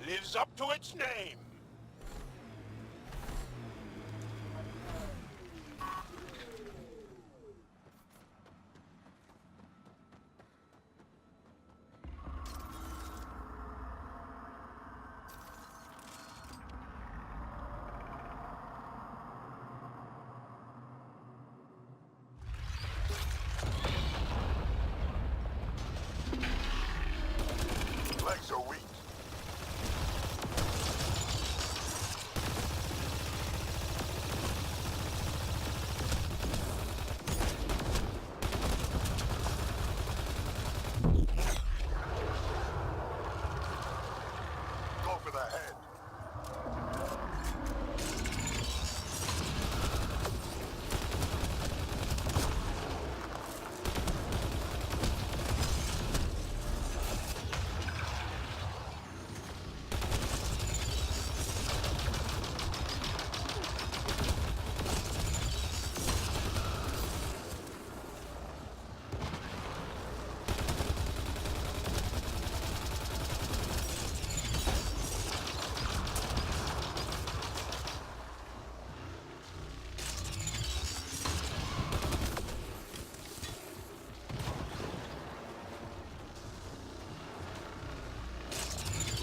Lives up to its name. Legs are weak. Go for the head.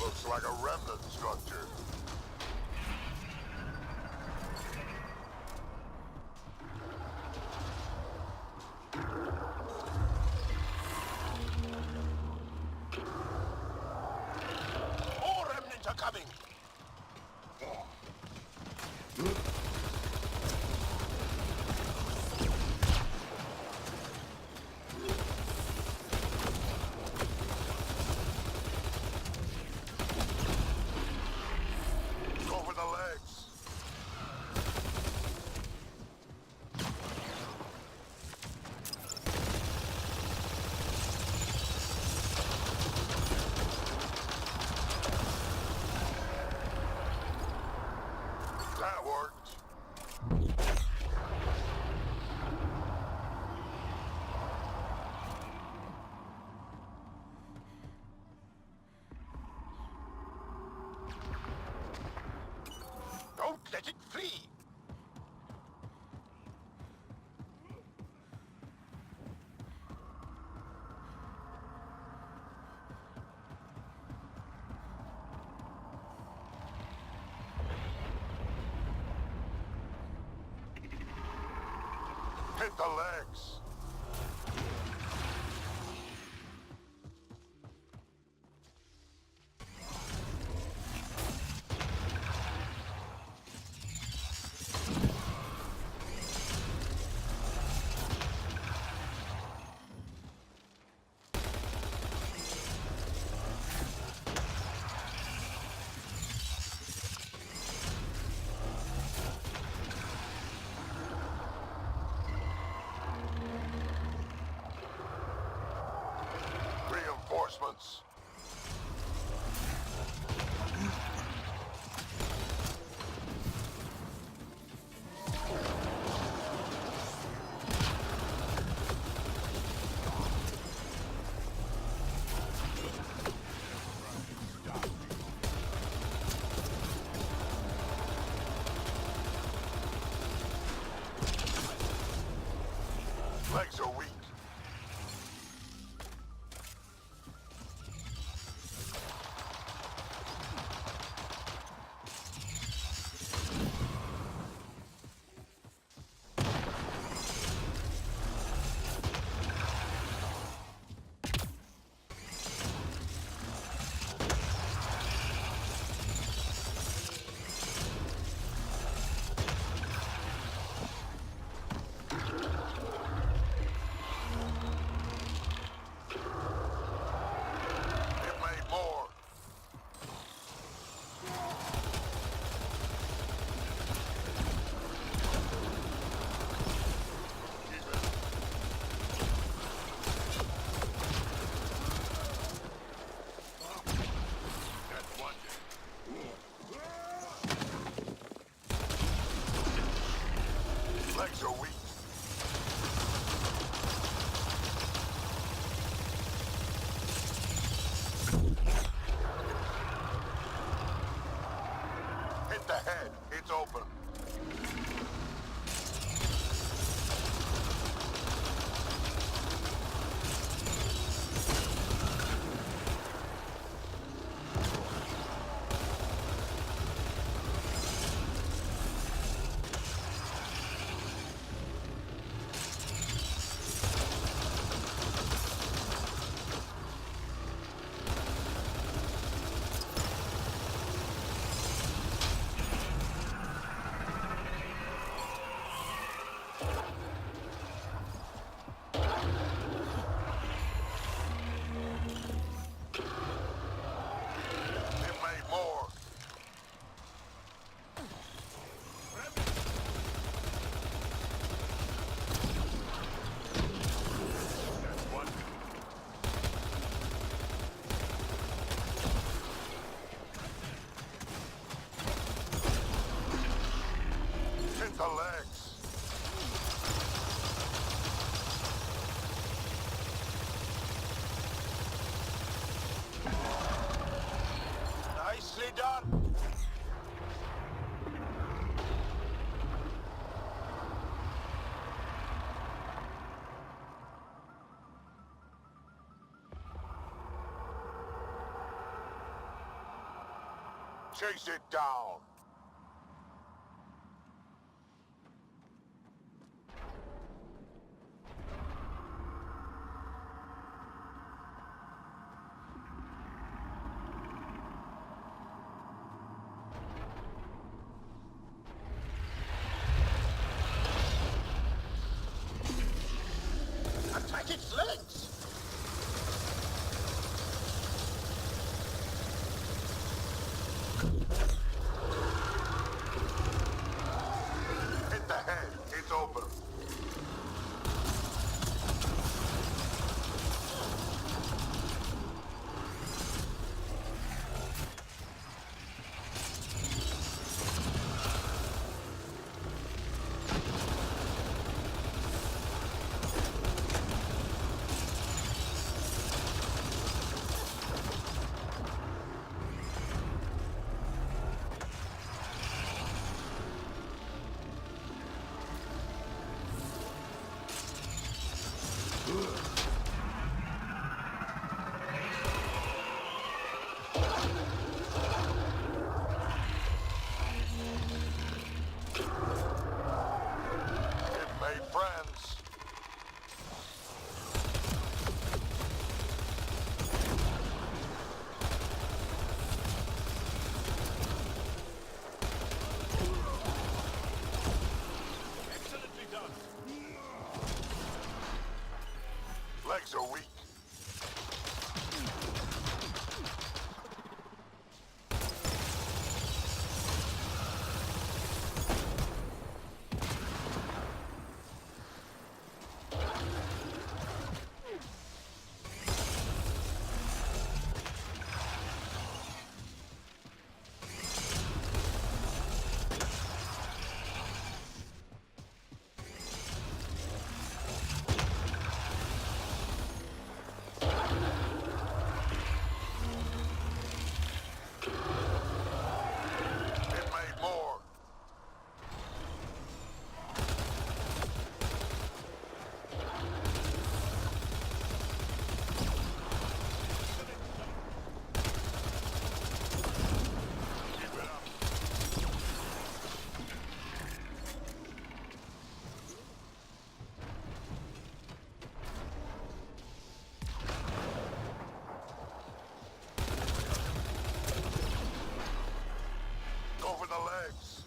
Looks like a remnant structure. More remnants are coming. Go for the legs. That worked. Don't let it flee. Hit the legs. Reinforcements. Legs are weak. Chase it down. Attack its legs! Hit the head. It's open. It made friends. Excellently done. Legs are weak. It made more. Keep it up. Go for the legs.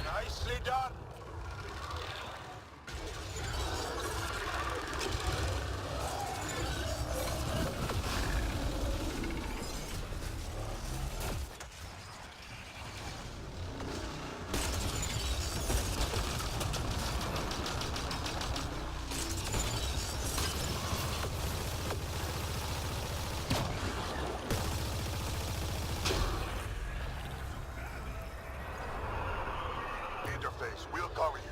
Nicely done. Interface. We'll cover you.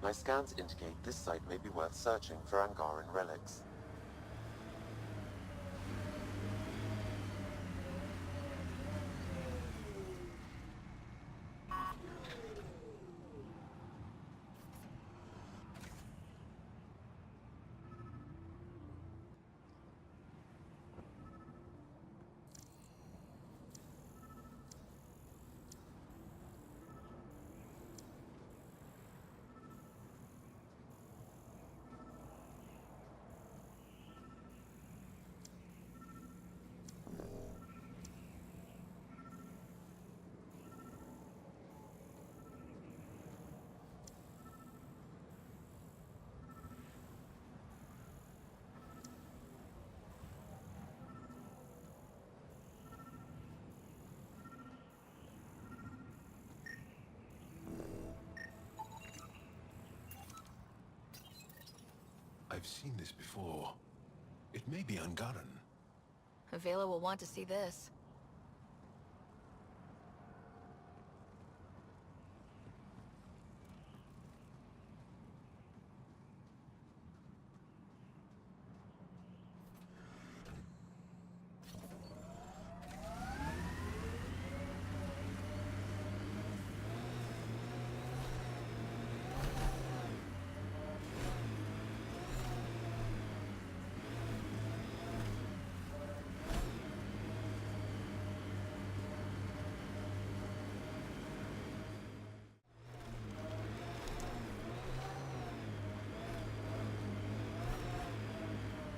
My scans indicate this site may be worth searching for Angaran relics. I've seen this before. It may be Angaran. Vela will want to see this.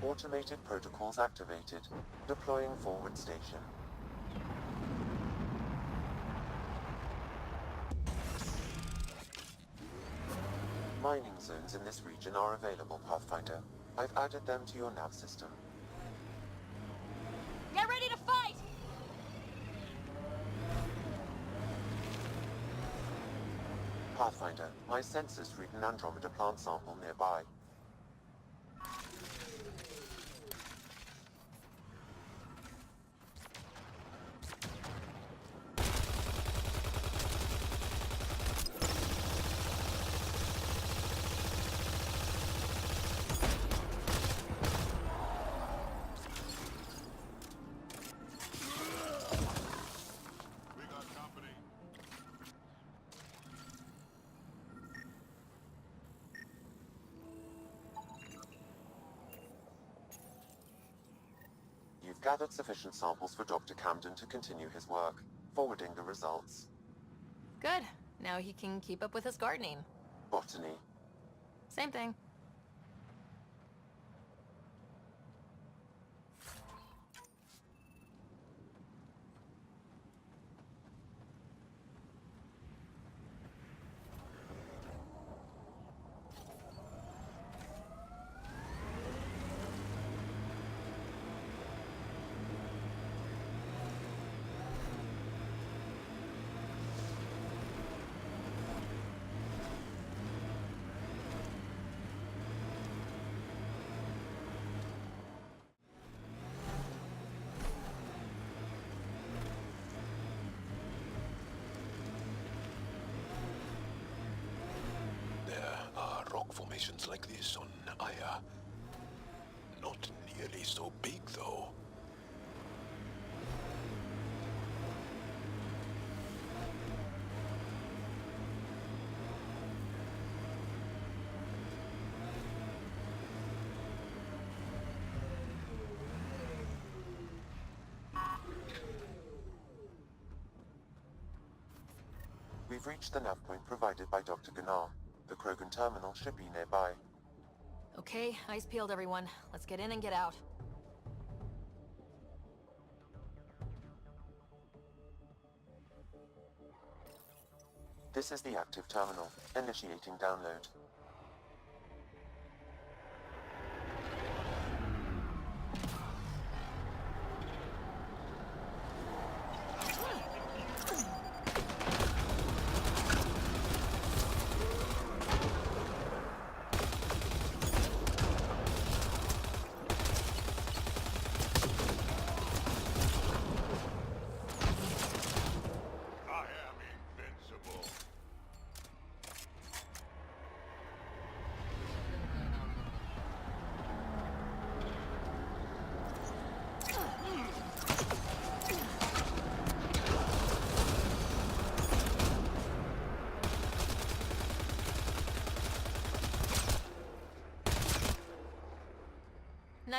Automated protocols activated. Deploying forward station. Mining zones in this region are available, Pathfinder. I've added them to your nav system. Get ready to fight! Pathfinder, my sensors read an Andromeda plant sample nearby. We got company. You've gathered sufficient samples for Dr. Camden to continue his work, forwarding the results. Good. Now he can keep up with his gardening. Botany. Same thing. There are rock formations like this on Aya. Not nearly so big, though. We've reached the nav point provided by Dr. Gunnar. The Krogan terminal should be nearby. Okay, eyes peeled, everyone. Let's get in and get out. This is the active terminal. Initiating download. I am invincible.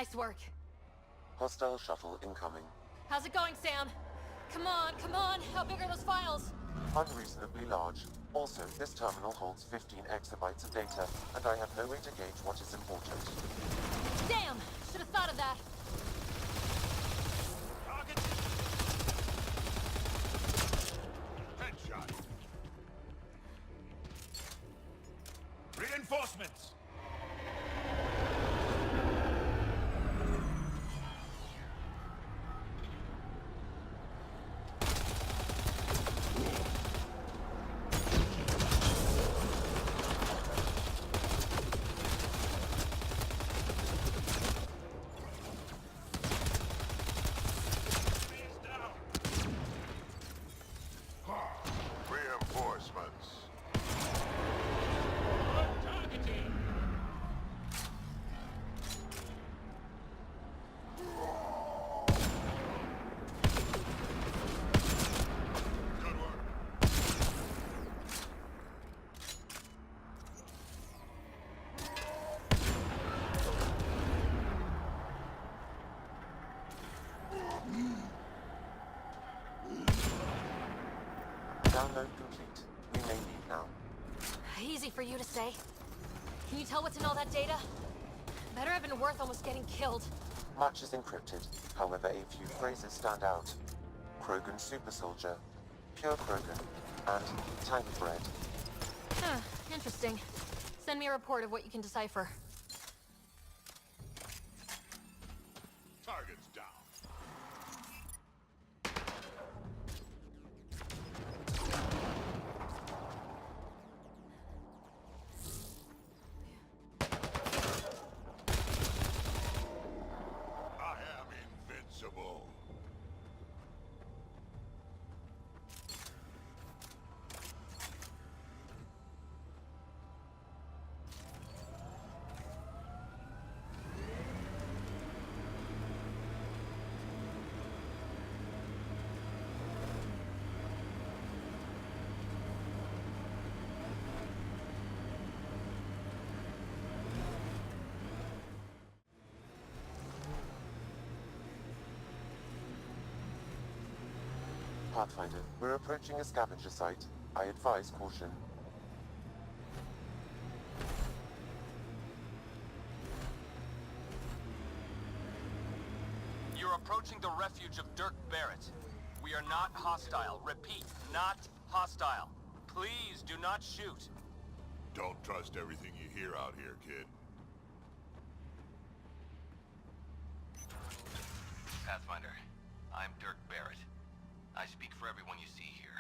Nice work. Hostile shuttle incoming. How's it going, Sam? Come on, come on! How big are those files? Unreasonably large. Also, this terminal holds 15 exabytes of data, and I have no way to gauge what is important. Damn! Should have thought of that. Target. Headshot. Reinforcements. Reinforcements. Targeting. Good work. Download complete. We may leave now. Easy for you to say. Can you tell what's in all that data? Better have been worth almost getting killed. Much is encrypted, however a few phrases stand out. Krogan super soldier, pure Krogan, and tank bread. Huh, interesting. Send me a report of what you can decipher. Targets down. I am invincible. Pathfinder, we're approaching a scavenger site. I advise caution. You're approaching the refuge of Dirk Barrett. We are not hostile. Repeat, not hostile. Please do not shoot. Don't trust everything you hear out here, kid. Pathfinder, I'm Dirk Barrett. I speak for everyone you see here.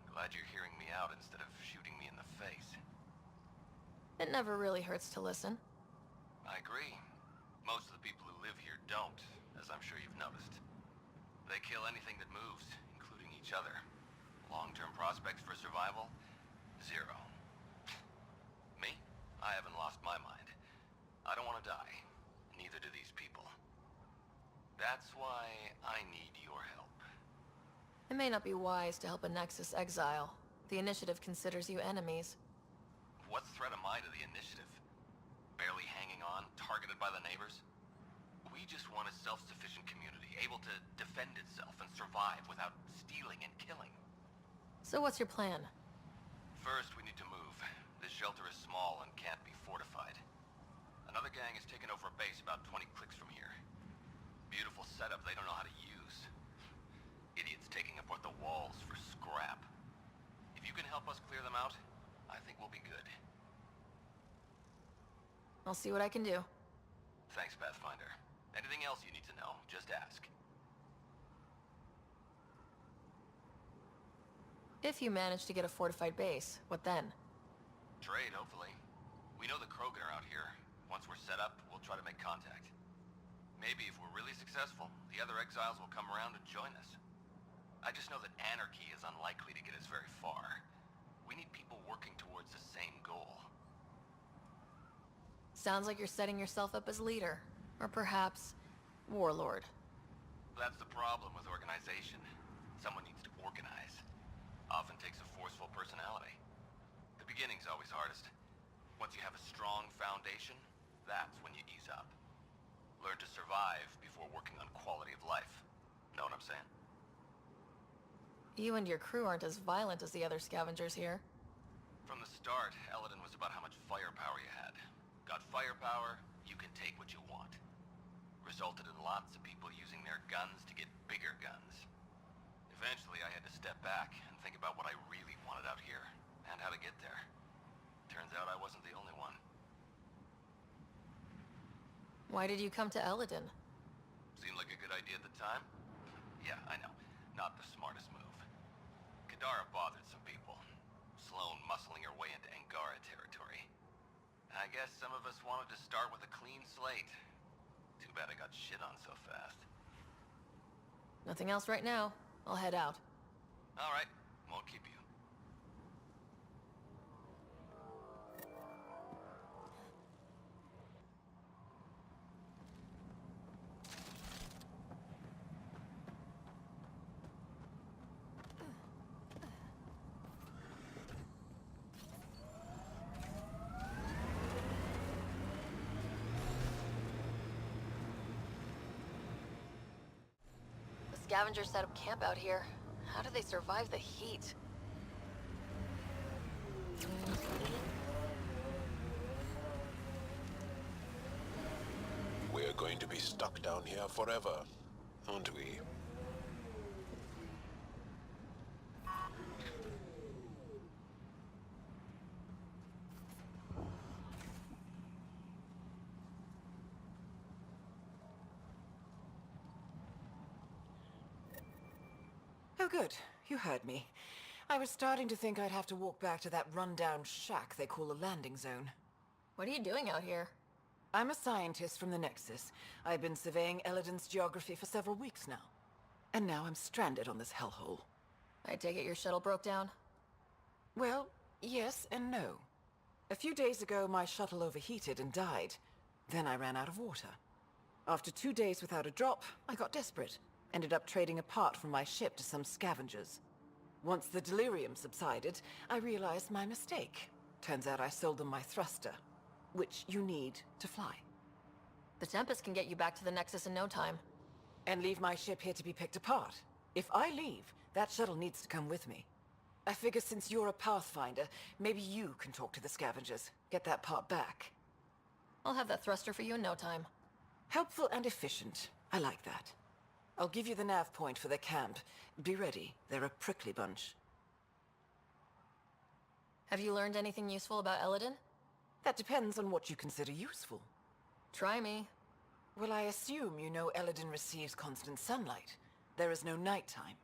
I'm glad you're hearing me out instead of shooting me in the face. It never really hurts to listen. I agree. Most of the people who live here don't, as I'm sure you've noticed. They kill anything that moves, including each other. Long-term prospects for survival? Zero. Me? I haven't lost my mind. I don't want to die. Neither do these people. That's why I need your help. It may not be wise to help a Nexus exile. The Initiative considers you enemies. What threat am I to the Initiative? Barely hanging on, targeted by the neighbors? We just want a self-sufficient community, able to defend itself and survive without stealing and killing. So what's your plan? First, we need to move. This shelter is small and can't be fortified. Another gang has taken over a base about 20 clicks from here. Beautiful setup they don't know how to use. Idiots taking apart the walls for scrap. If you can help us clear them out, I think we'll be good. I'll see what I can do. Thanks, Pathfinder. Anything else you need to know, just ask. If you manage to get a fortified base, what then? Trade, hopefully. We know the Krogan are out here. Once we're set up, we'll try to make contact. Maybe if we're really successful, the other exiles will come around and join us. I just know that anarchy is unlikely to get us very far. We need people working towards the same goal. Sounds like you're setting yourself up as leader. Or perhaps, warlord. That's the problem with organization. Someone needs to organize. Often takes a forceful personality. The beginning's always hardest. Once you have a strong foundation, that's when you ease up. Learn to survive before working on quality of life. Know what I'm saying? You and your crew aren't as violent as the other scavengers here. From the start, Eladin was about how much firepower you had. Got firepower, you can take what you want. Resulted in lots of people using their guns to get bigger guns. Eventually, I had to step back and think about what I really wanted out here, and how to get there. Turns out I wasn't the only one. Why did you come to Eladin? Seemed like a good idea at the time? Yeah, I know. Not the smartest move. Kadara bothered some people. Sloane muscling her way into Angara territory. I guess some of us wanted to start with a clean slate. Too bad I got shit on so fast. Nothing else right now. I'll head out. All right, won't keep you. The scavengers set up camp out here. How do they survive the heat? We're going to be stuck down here forever, aren't we? Oh, good. You heard me. I was starting to think I'd have to walk back to that rundown shack they call a landing zone. What are you doing out here? I'm a scientist from the Nexus. I've been surveying Eladin's geography for several weeks now. And now I'm stranded on this hellhole. I take it your shuttle broke down? Well, yes and no. A few days ago, my shuttle overheated and died. Then I ran out of water. After 2 days without a drop, I got desperate. Ended up trading a part from my ship to some scavengers. Once the delirium subsided, I realized my mistake. Turns out I sold them my thruster, which you need to fly. The Tempest can get you back to the Nexus in no time. And leave my ship here to be picked apart. If I leave, that shuttle needs to come with me. I figure since you're a Pathfinder, maybe you can talk to the scavengers, get that part back. I'll have that thruster for you in no time. Helpful and efficient. I like that. I'll give you the nav point for their camp. Be ready. They're a prickly bunch. Have you learned anything useful about Eladin? That depends on what you consider useful. Try me. Well, I assume you know Eladin receives constant sunlight. There is no nighttime.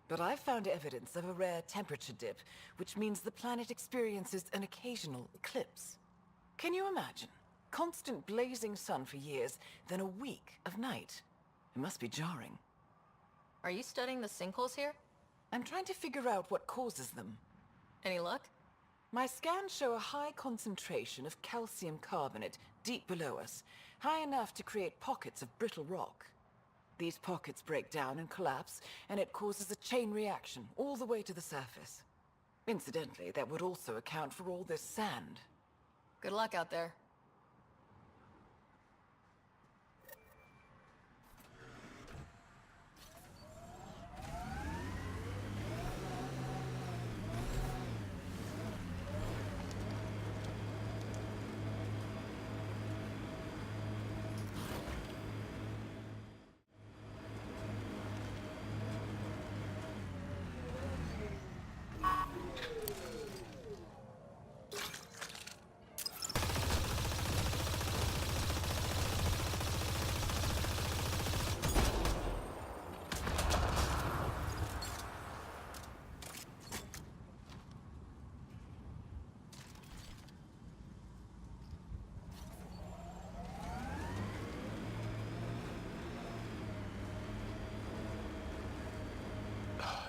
But I've found evidence of a rare temperature dip, which means the planet experiences an occasional eclipse. Can you imagine? Constant blazing sun for years, then a week of night. It must be jarring. Are you studying the sinkholes here? I'm trying to figure out what causes them. Any luck? My scans show a high concentration of calcium carbonate deep below us, high enough to create pockets of brittle rock. These pockets break down and collapse, and it causes a chain reaction all the way to the surface. Incidentally, that would also account for all this sand. Good luck out there.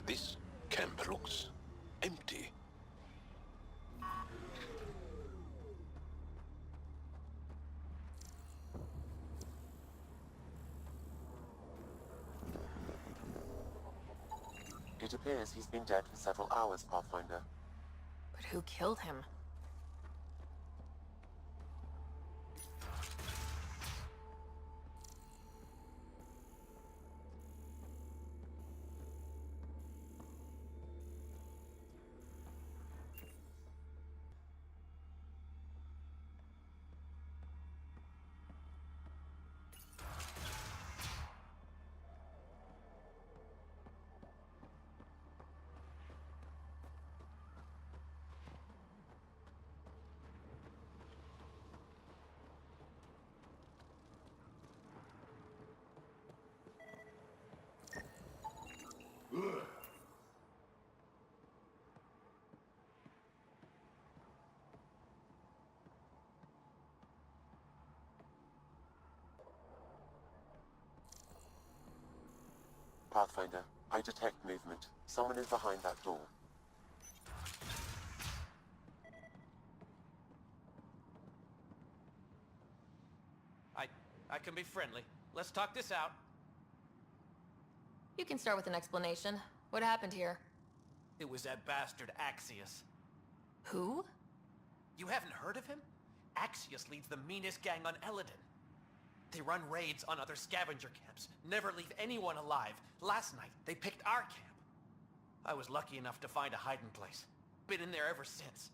This camp looks empty. It appears he's been dead for several hours, Pathfinder. But who killed him? Pathfinder, I detect movement. Someone is behind that door. I can be friendly. Let's talk this out. You can start with an explanation. What happened here? It was that bastard Axius. Who? You haven't heard of him? Axius leads the meanest gang on Eladin. They run raids on other scavenger camps, never leave anyone alive. Last night, they picked our camp. I was lucky enough to find a hiding place. Been in there ever since.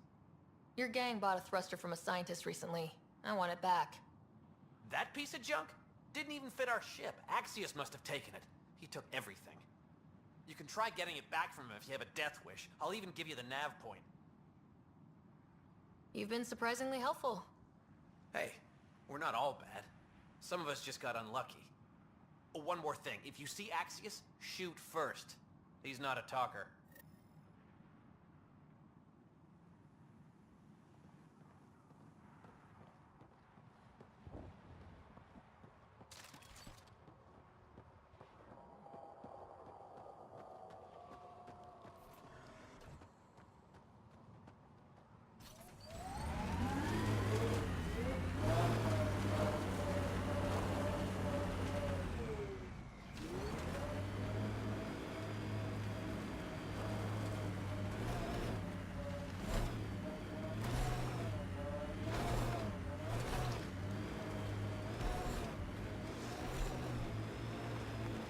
Your gang bought a thruster from a scientist recently. I want it back. That piece of junk didn't even fit our ship. Axius must have taken it. He took everything. You can try getting it back from him if you have a death wish. I'll even give you the nav point. You've been surprisingly helpful. Hey, we're not all bad. Some of us just got unlucky. Oh, one more thing. If you see Axius, shoot first. He's not a talker.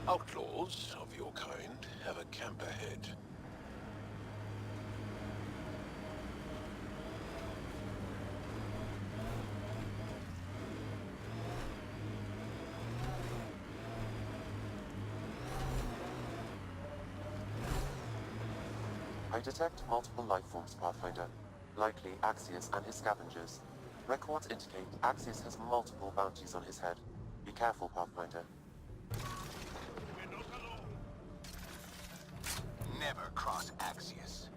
Outlaws of your kind have a camp ahead. I detect multiple life forms, Pathfinder. Likely Axius and his scavengers. Records indicate Axius has multiple bounties on his head. Be careful, Pathfinder. Never cross Axius.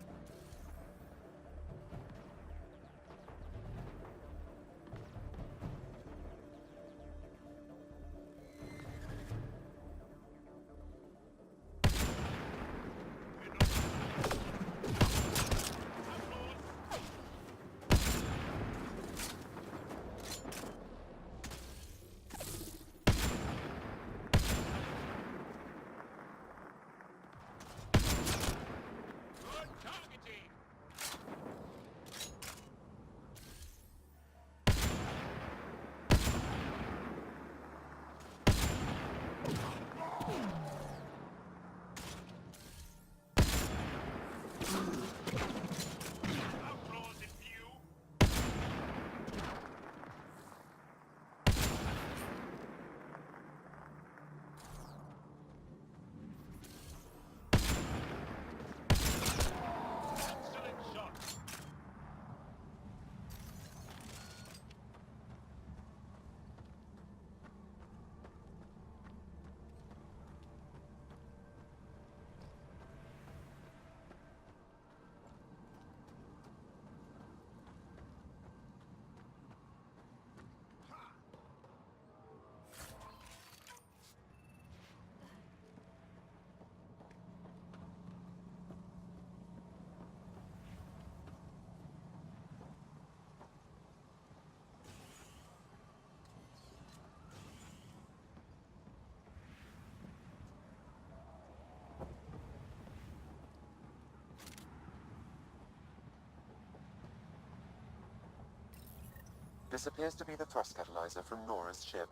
This appears to be the thrust catalyzer from Nora's ship.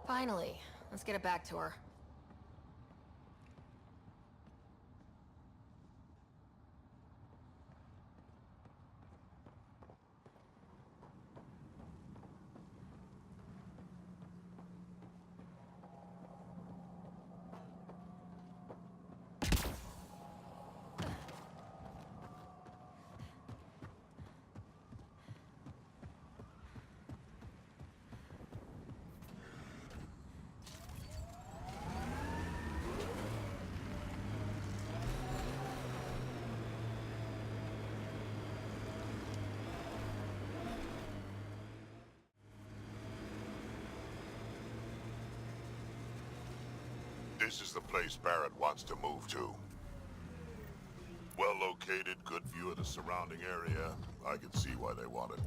Finally. Let's get it back to her. This is the place Barrett wants to move to. Well located, good view of the surrounding area. I can see why they want it.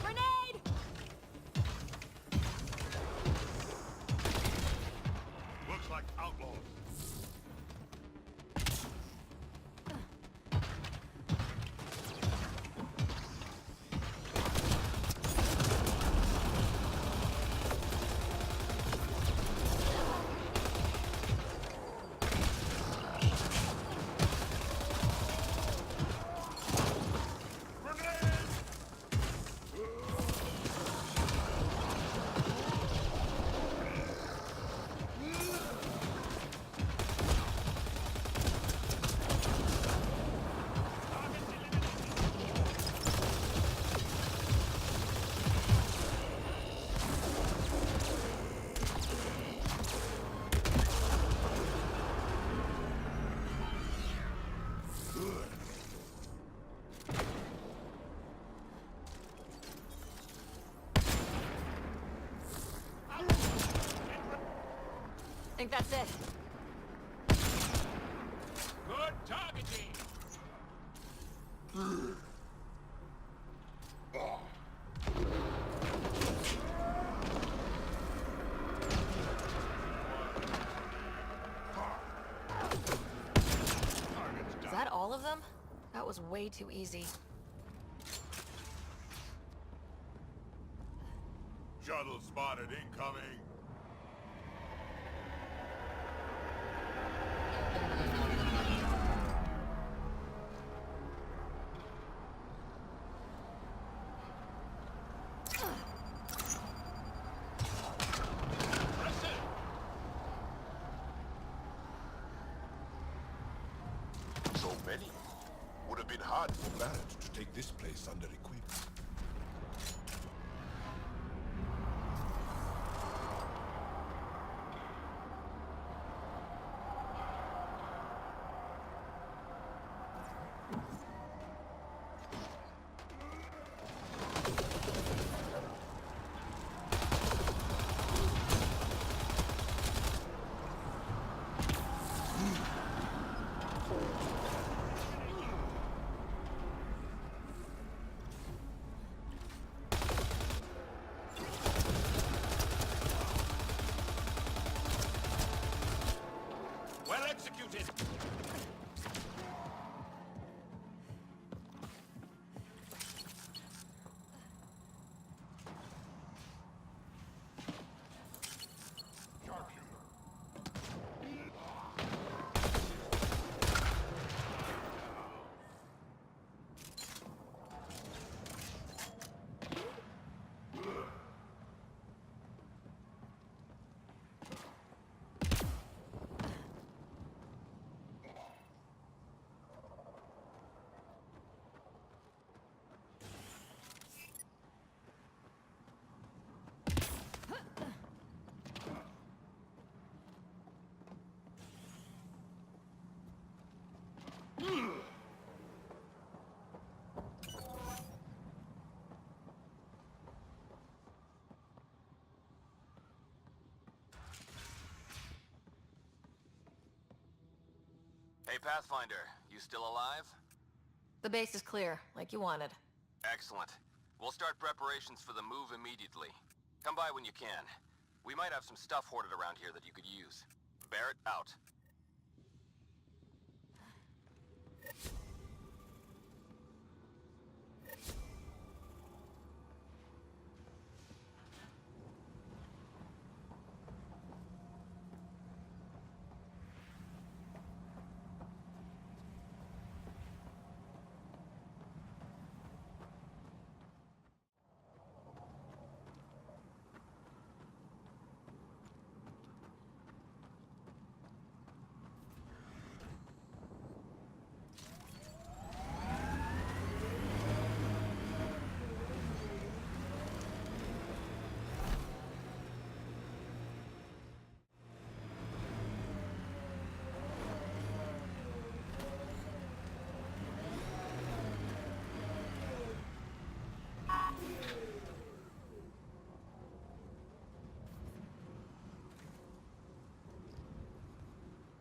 Grenade! Looks like outlaws. Think that's it. Good targeting! Is that all of them? That was way too easy. Shuttle spotted incoming. So many. Would have been hard for Barrett to take this place under equipped. Well executed! Hey, Pathfinder, you still alive? The base is clear, like you wanted. Excellent. We'll start preparations for the move immediately. Come by when you can. We might have some stuff hoarded around here that you could use. Barrett, out.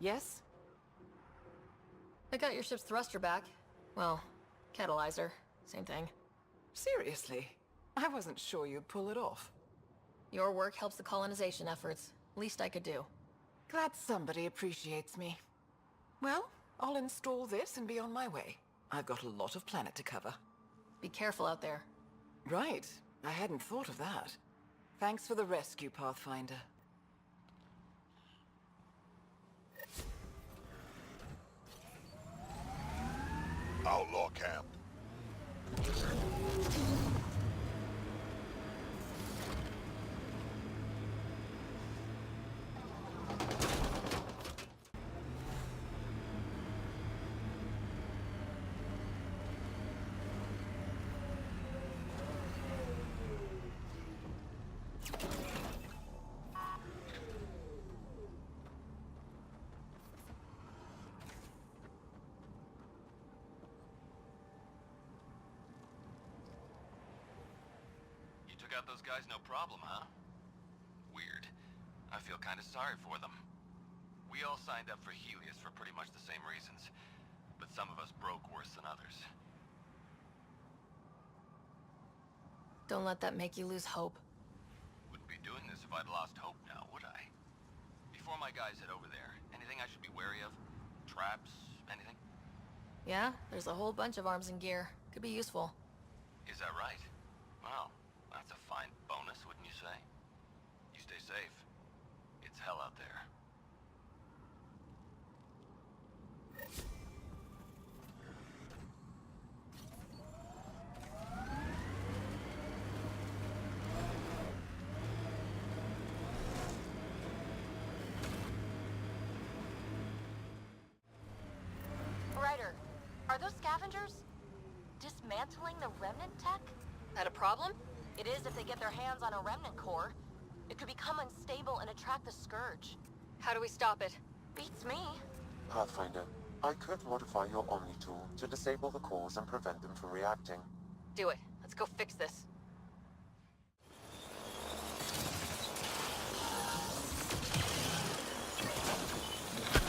Yes? I got your ship's thruster back. Well, catalyzer. Same thing. Seriously? I wasn't sure you'd pull it off. Your work helps the colonization efforts. Least I could do. Glad somebody appreciates me. Well, I'll install this and be on my way. I've got a lot of planet to cover. Be careful out there. Right. I hadn't thought of that. Thanks for the rescue, Pathfinder. Outlaw camp. You took out those guys no problem, huh? Weird. I feel kind of sorry for them. We all signed up for Helios for pretty much the same reasons, but some of us broke worse than others. Don't let that make you lose hope. Wouldn't be doing this if I'd lost hope now, would I? Before my guys head over there, anything I should be wary of? Traps? Anything? Yeah, there's a whole bunch of arms and gear. Could be useful. Is that right? Well, that's a fine bonus, wouldn't you say? You stay safe. It's hell out there. Ryder, are those scavengers dismantling the remnant tech? That a problem? It is if they get their hands on a remnant core. It could become unstable and attract the Scourge. How do we stop it? Beats me. Pathfinder, I could modify your Omni tool to disable the cores and prevent them from reacting. Do it. Let's go fix this.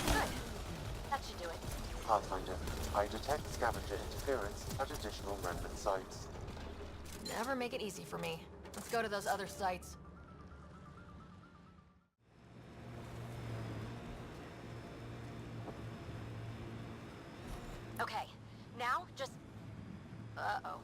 Good. That should do it. Pathfinder, I detect scavenger interference at additional remnant sites. Never make it easy for me. Let's go to those other sites. Okay, now just... Uh-oh.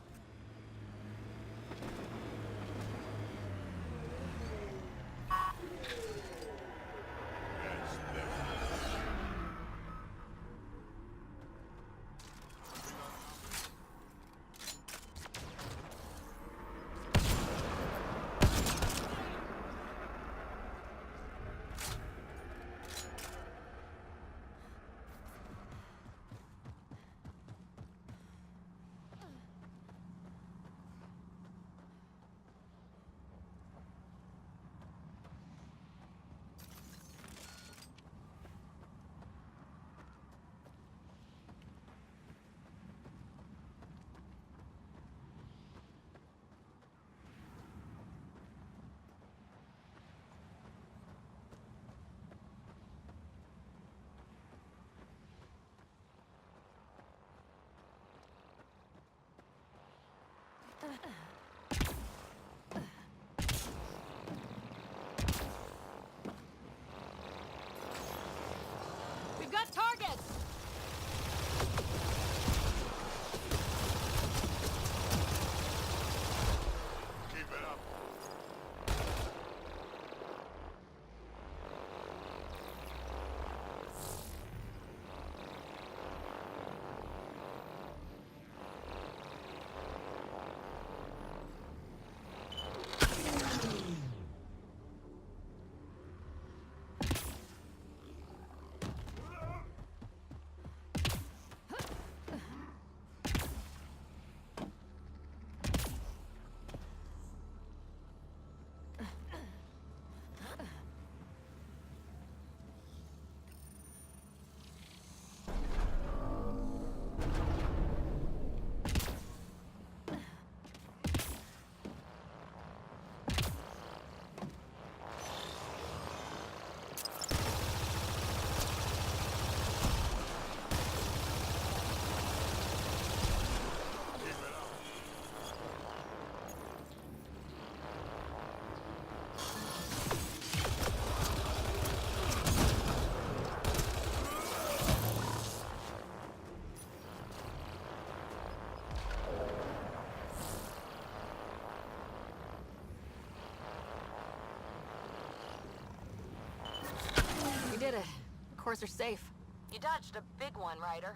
cores are safe. You dodged a big one, Ryder.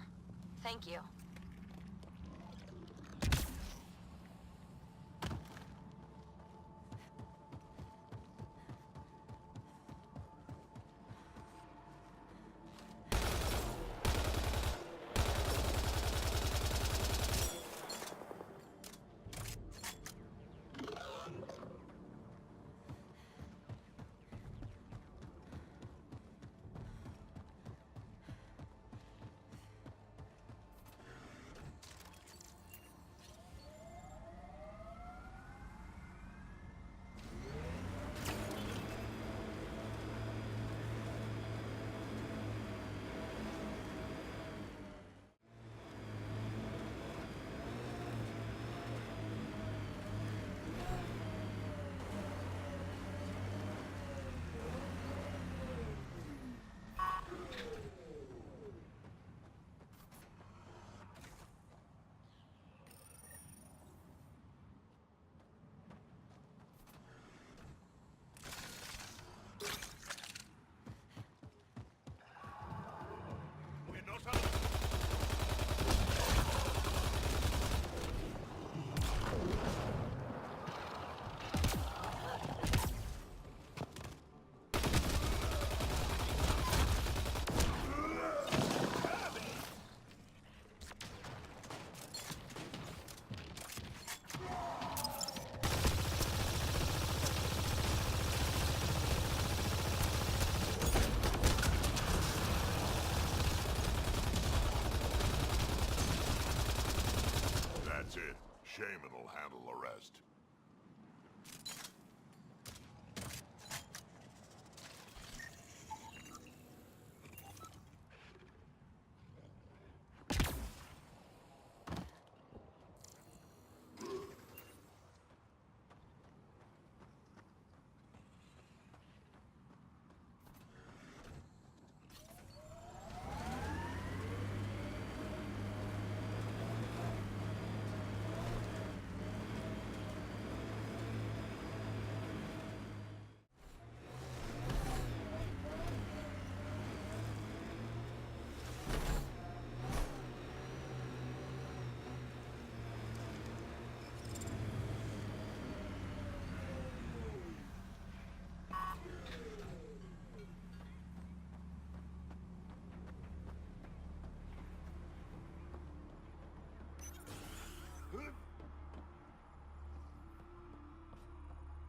Thank you. That's it. Shaman will handle the rest.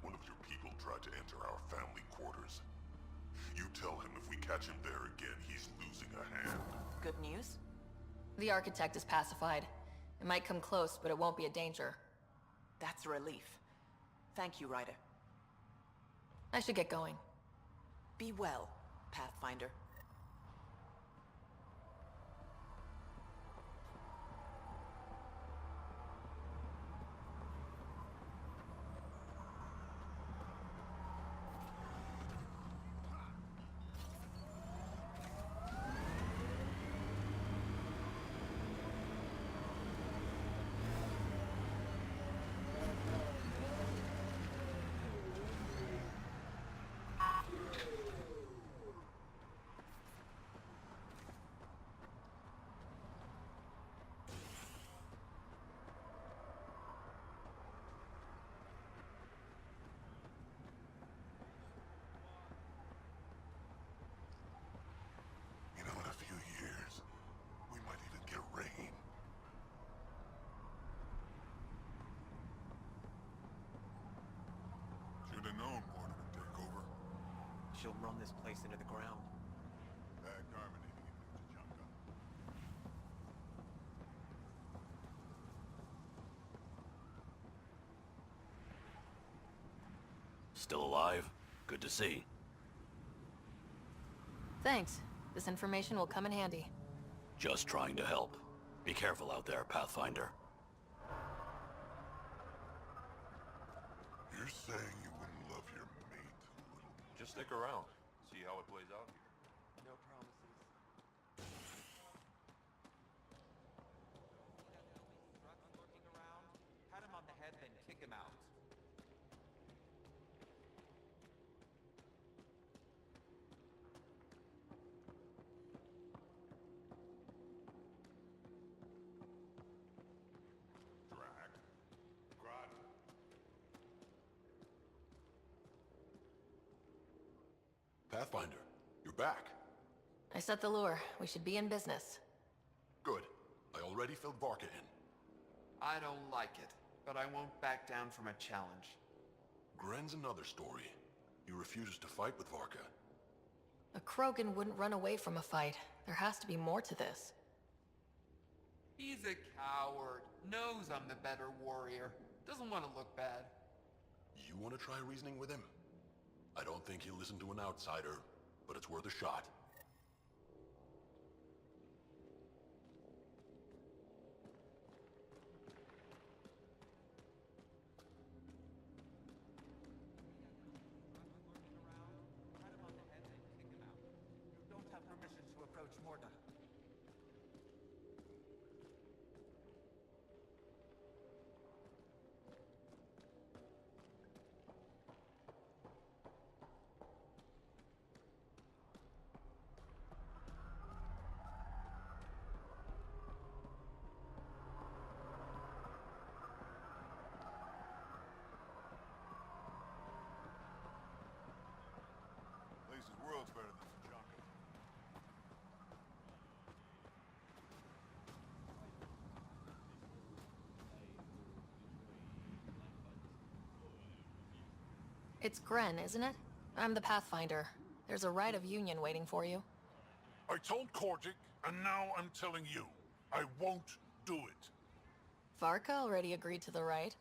One of your people tried to enter our family quarters. You tell him if we catch him there again, he's losing a hand. Good news? The architect is pacified. It might come close, but it won't be a danger. That's a relief. Thank you, Ryder. I should get going. Be well, Pathfinder. You know, in a few years, we might even get rain. Should have known Morton would take over. She'll run this place into the ground. Bad carbonating it into Junka. Still alive? Good to see. Thanks. This information will come in handy. Just trying to help. Be careful out there, Pathfinder. You're saying you wouldn't love your mate a little? Just stick around. See how it plays out here. No promises. Lurking around, pat him on the head, then kick him out. Pathfinder, you're back. I set the lure. We should be in business. Good. I already filled Varka in. I don't like it, but I won't back down from a challenge. Gren's another story. He refuses to fight with Varka. A Krogan wouldn't run away from a fight. There has to be more to this. He's a coward. Knows I'm the better warrior. Doesn't want to look bad. You want to try reasoning with him? I don't think he'll listen to an outsider, but it's worth a shot. Place is worlds better than some junk. It's Gren, isn't it? I'm the Pathfinder. There's a rite of union waiting for you. I told Kordic, and now I'm telling you. I won't do it. Varka already agreed to the rite.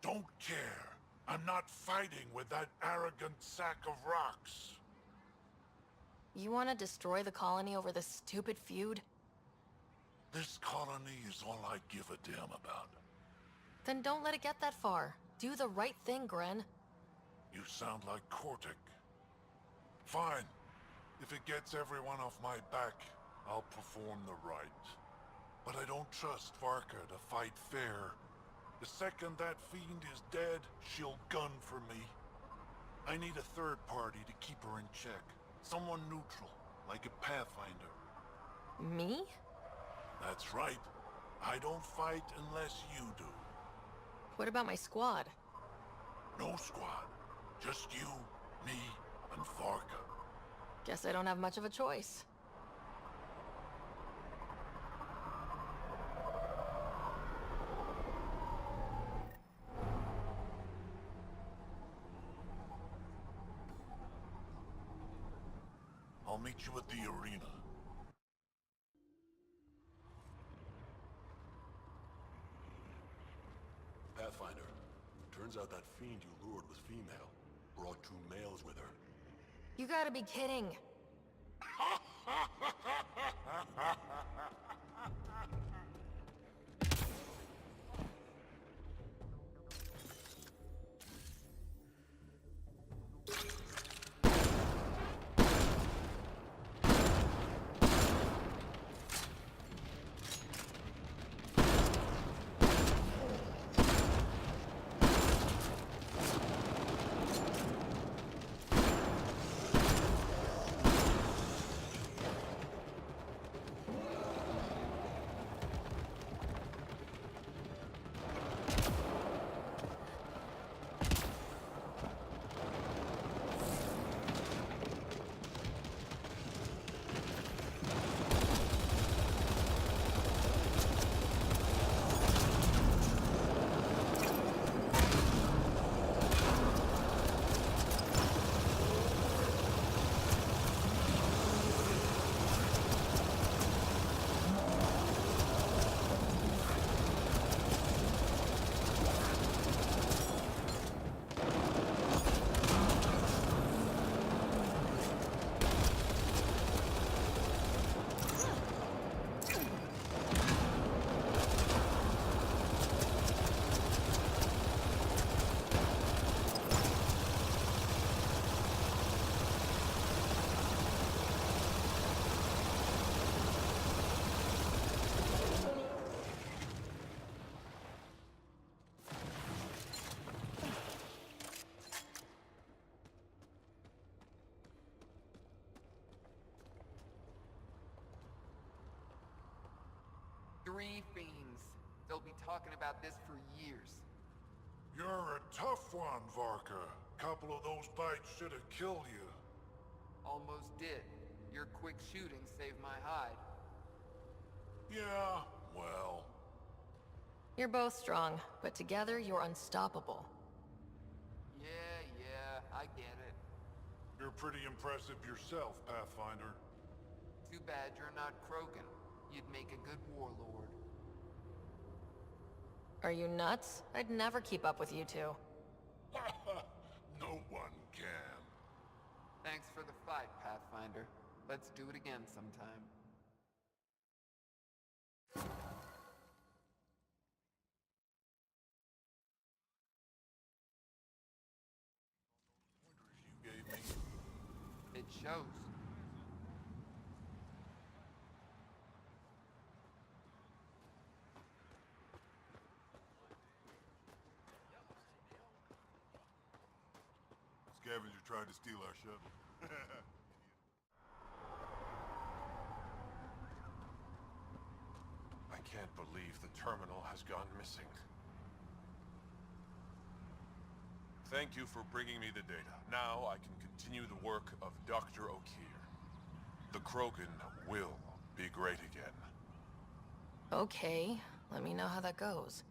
Don't care. I'm not fighting with that arrogant sack of rocks. You want to destroy the colony over this stupid feud? This colony is all I give a damn about. Then don't let it get that far. Do the right thing, Gren. You sound like Kordic. Fine. If it gets everyone off my back, I'll perform the rite. But I don't trust Varka to fight fair. The second that fiend is dead, she'll gun for me. I need a third party to keep her in check. Someone neutral, like a Pathfinder. Me? That's right. I don't fight unless you do. What about my squad? No squad. Just you, me, and Varka. Guess I don't have much of a choice. I'll meet you at the arena. Pathfinder, turns out that fiend you lured was female. Brought 2 males with her. You gotta be kidding. Three fiends. They'll be talking about this for years. You're a tough one, Varka. Couple of those bites should have killed you. Almost did. Your quick shooting saved my hide. Yeah, well... You're both strong, but together you're unstoppable. Yeah, I get it. You're pretty impressive yourself, Pathfinder. Too bad you're not Krogan. You'd make a good warlord. Are you nuts? I'd never keep up with you two. No one can. Thanks for the fight, Pathfinder. Let's do it again sometime. You gave me. It shows. Scavenger tried to steal our shuttle. I can't believe the terminal has gone missing. Thank you for bringing me the data. Now I can continue the work of Dr. O'Keir. The Krogan will be great again. Okay, let me know how that goes.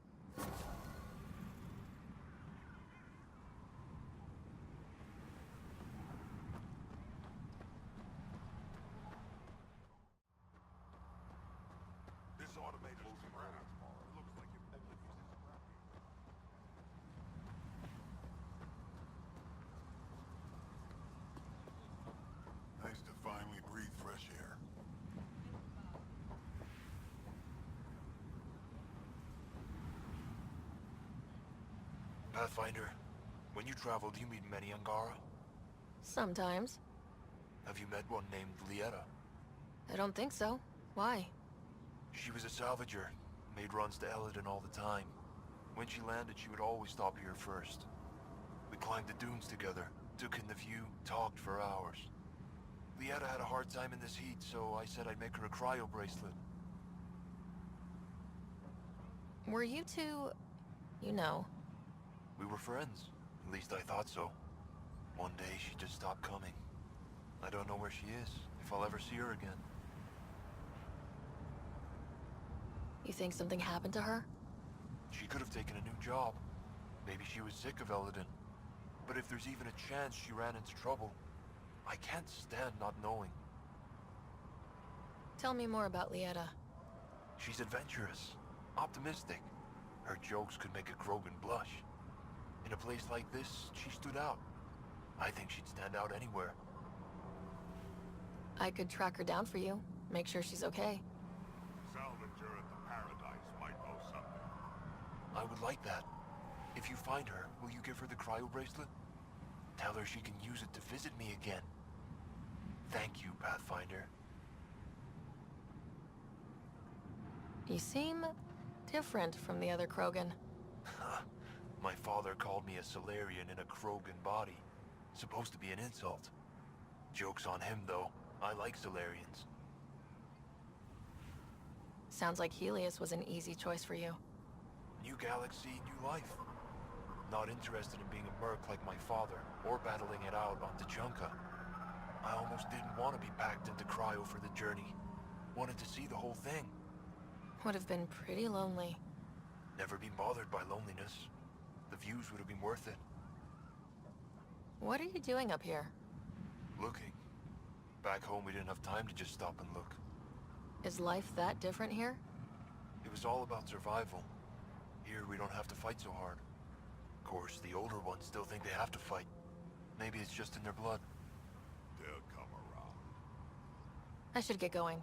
This automated moving around. It looks like it. Nice to finally breathe fresh air. Pathfinder, when you travel, do you meet many Angara? Sometimes. Have you met one named Lieta? I don't think so. Why? She was a salvager, made runs to Eladin all the time. When she landed, she would always stop here first. We climbed the dunes together, took in the view, talked for hours. Lieta had a hard time in this heat, so I said I'd make her a cryo bracelet. Were you two... you know... We were friends. At least I thought so. One day she just stopped coming. I don't know where she is, if I'll ever see her again. You think something happened to her? She could have taken a new job. Maybe she was sick of Eladin. But if there's even a chance she ran into trouble, I can't stand not knowing. Tell me more about Lieta. She's adventurous, optimistic. Her jokes could make a Krogan blush. In a place like this, she stood out. I think she'd stand out anywhere. I could track her down for you. Make sure she's okay. Salvager at the Paradise might know something. I would like that. If you find her, will you give her the cryo bracelet? Tell her she can use it to visit me again. Thank you, Pathfinder. You seem... different from the other Krogan. My father called me a Solarian in a Krogan body. Supposed to be an insult. Joke's on him, though. I like Solarians. Sounds like Helios was an easy choice for you. New galaxy, new life. Not interested in being a merc like my father, or battling it out on Tuchanka. I almost didn't want to be packed into cryo for the journey. Wanted to see the whole thing. Would have been pretty lonely. Never been bothered by loneliness. The views would have been worth it. What are you doing up here? Looking. Back home we didn't have time to just stop and look. Is life that different here? It was all about survival. Here we don't have to fight so hard. Of course, the older ones still think they have to fight. Maybe it's just in their blood. They'll come around. I should get going.